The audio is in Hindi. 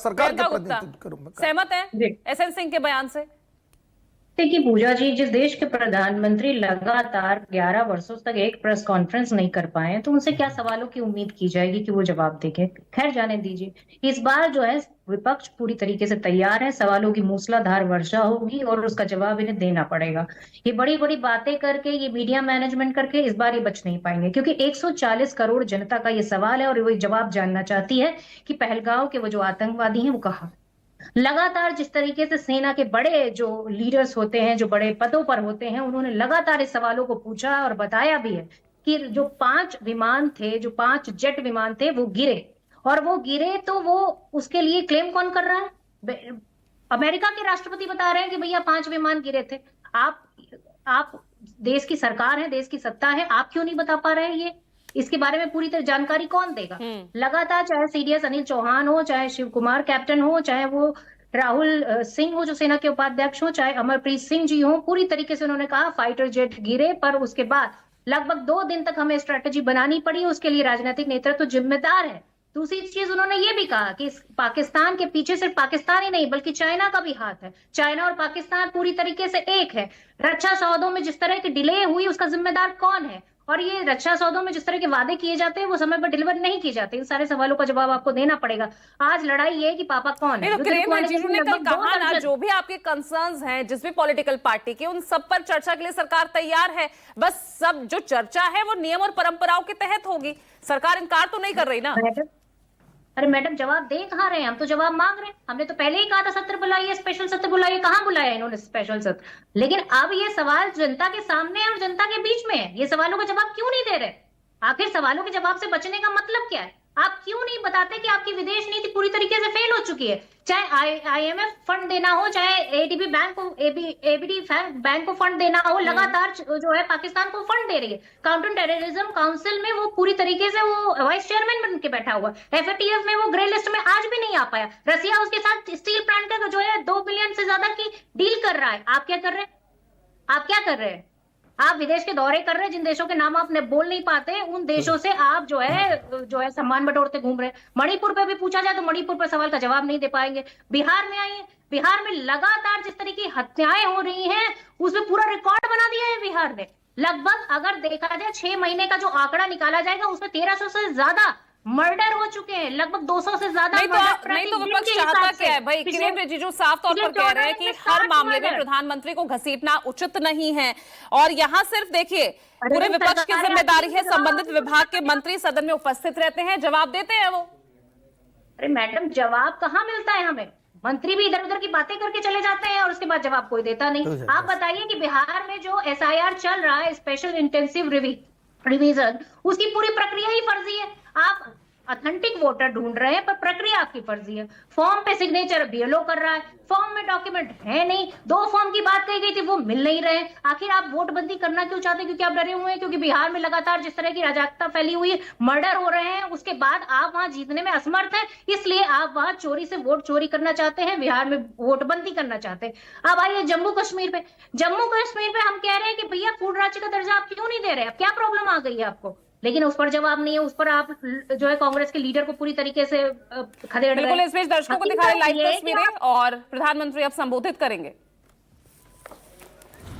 सरकार के प्रतिनिधित्व करूंगा। सहमत है एसएन सिंह के बयान से? देखिए पूजा जी, जिस देश के प्रधानमंत्री लगातार 11 वर्षों तक एक प्रेस कॉन्फ्रेंस नहीं कर पाए तो उनसे क्या सवालों की उम्मीद की जाएगी कि वो जवाब देंगे। खैर जाने दीजिए। इस बार जो है विपक्ष पूरी तरीके से तैयार है, सवालों की मूसलाधार वर्षा होगी और उसका जवाब इन्हें देना पड़ेगा। ये बड़ी बड़ी बातें करके, ये मीडिया मैनेजमेंट करके इस बार ये बच नहीं पाएंगे, क्योंकि 140 करोड़ जनता का ये सवाल है और वो जवाब जानना चाहती है कि पहलगांव के वो जो आतंकवादी हैं वो कहाँ। लगातार जिस तरीके से सेना के बड़े जो लीडर्स होते हैं, जो बड़े पदों पर होते हैं, उन्होंने लगातार इस सवालों को पूछा और बताया भी है कि जो 5 विमान थे, जो 5 जेट विमान थे वो गिरे। और वो गिरे तो वो उसके लिए क्लेम कौन कर रहा है? अमेरिका के राष्ट्रपति बता रहे हैं कि भैया 5 विमान गिरे थे। आप देश की सरकार है, देश की सत्ता है, आप क्यों नहीं बता पा रहे हैं ये? इसके बारे में पूरी तरह जानकारी कौन देगा? लगातार चाहे सीडीएस अनिल चौहान हो, चाहे शिव कुमार कैप्टन हो, चाहे वो राहुल सिंह हो जो सेना के उपाध्यक्ष हो, चाहे अमरप्रीत सिंह जी हो, पूरी तरीके से उन्होंने कहा फाइटर जेट गिरे, पर उसके बाद लगभग 2 दिन तक हमें स्ट्रेटेजी बनानी पड़ी, उसके लिए राजनीतिक नेतृत्व जिम्मेदार है। दूसरी चीज उन्होंने ये भी कहा कि पाकिस्तान के पीछे सिर्फ पाकिस्तान ही नहीं बल्कि चाइना का भी हाथ है। चाइना और पाकिस्तान पूरी तरीके से एक है। रक्षा सौदों में जिस तरह की डिले हुई उसका जिम्मेदार कौन है? और ये रक्षा सौदों में जिस तरह के वादे किए जाते हैं वो समय पर डिलीवर नहीं किए जाते। इन सारे सवालों का जवाब आपको देना पड़ेगा। आज लड़ाई ये है कि पापा कौन है। ने कल कहा ना, जो भी आपके कंसर्न्स हैं जिस भी पॉलिटिकल पार्टी के, उन सब पर चर्चा के लिए सरकार तैयार है। बस सब जो चर्चा है वो नियम और परंपराओं के तहत होगी। सरकार इनकार तो नहीं कर रही ना? अरे मैडम, जवाब दे कहाँ रहे हैं? हम तो जवाब मांग रहे हैं। हमने तो पहले ही कहा था सत्र बुलाइए, स्पेशल सत्र बुलाइए। कहाँ बुलाया इन्होंने स्पेशल सत्र? लेकिन अब ये सवाल जनता के सामने है और जनता के बीच में है। ये सवालों का जवाब क्यों नहीं दे रहे? आखिर सवालों के जवाब से बचने का मतलब क्या है? आप क्यों नहीं बताते कि आपकी विदेश नीति पूरी तरीके से फेल हो चुकी है? चाहे आईएमएफ फंड देना हो, चाहे एडीबी बैंक को, एबीडी बैंक को फंड देना हो, लगातार जो है पाकिस्तान को फंड दे रही है। काउंटर टेररिज्म काउंसिल में वो पूरी तरीके से वो वाइस चेयरमैन बन के बैठा हुआ। एफएटीएफ में वो ग्रे लिस्ट में आज भी नहीं आ पाया। रसिया उसके साथ स्टील प्लांट का जो है 2 बिलियन से ज्यादा की डील कर रहा है। आप क्या कर रहे हैं? आप क्या कर रहे हैं? आप विदेश के दौरे कर रहे हैं, जिन देशों के नाम आप बोल नहीं पाते, उन देशों से आप जो है सम्मान बटोरते घूम रहे हैं। मणिपुर पे भी पूछा जाए तो मणिपुर पर सवाल का जवाब नहीं दे पाएंगे। बिहार में आइए, बिहार में लगातार जिस तरह की हत्याएं हो रही हैं उसमें पूरा रिकॉर्ड बना दिया है बिहार ने। लगभग अगर देखा जाए 6 महीने का जो आंकड़ा निकाला जाएगा उसमें 1300 से ज्यादा मर्डर हो चुके हैं, लगभग 200 से ज्यादा। नहीं तो विपक्ष चाहता क्या है भाई? किरेन रिजिजू साफ तौर पर कह रहे हैं कि हर मामले में प्रधानमंत्री को घसीटना उचित नहीं है। और यहाँ सिर्फ देखिए, पूरे विपक्ष की जिम्मेदारी है, संबंधित विभाग के मंत्री सदन में उपस्थित रहते हैं, जवाब देते हैं वो। अरे मैडम, जवाब कहाँ मिलता है हमें? मंत्री भी इधर उधर की बातें करके चले जाते हैं और उसके बाद जवाब कोई देता नहीं। आप बताइए कि बिहार में जो एसआईआर चल रहा है, स्पेशल इंटेंसिव रिवीजन, उसकी पूरी प्रक्रिया ही फर्जी है। आप ऑथेंटिक वोटर ढूंढ रहे हैं पर प्रक्रिया आपकी फर्जी है। फॉर्म पे सिग्नेचर बीएलओ कर रहा है, फॉर्म में डॉक्यूमेंट है नहीं। 2 फॉर्म की बात कही गई थी वो मिल नहीं रहे। आखिर आप वोटबंदी करना क्यों चाहते हैं? क्योंकि आप डरे हुए हैं, क्योंकि बिहार में लगातार जिस तरह की अराजकता फैली हुई है, मर्डर हो रहे हैं, उसके बाद आप वहां जीतने में असमर्थ हैं, इसलिए आप वहां चोरी से वोट चोरी करना चाहते हैं, बिहार में वोटबंदी करना चाहते हैं। अब आइए जम्मू कश्मीर पे। जम्मू कश्मीर पे हम कह रहे हैं कि भैया फूड राज्य का दर्जा आप क्यों नहीं दे रहे? अब क्या प्रॉब्लम आ गई है आपको? लेकिन उस पर जवाब नहीं है। उस पर आप जो है कांग्रेस के लीडर को पूरी तरीके से खदेड़ रहे हैं। बिल्कुल, इस बीच दर्शकों को दिखा रहे लाइव तस्वीरें और प्रधानमंत्री अब संबोधित करेंगे।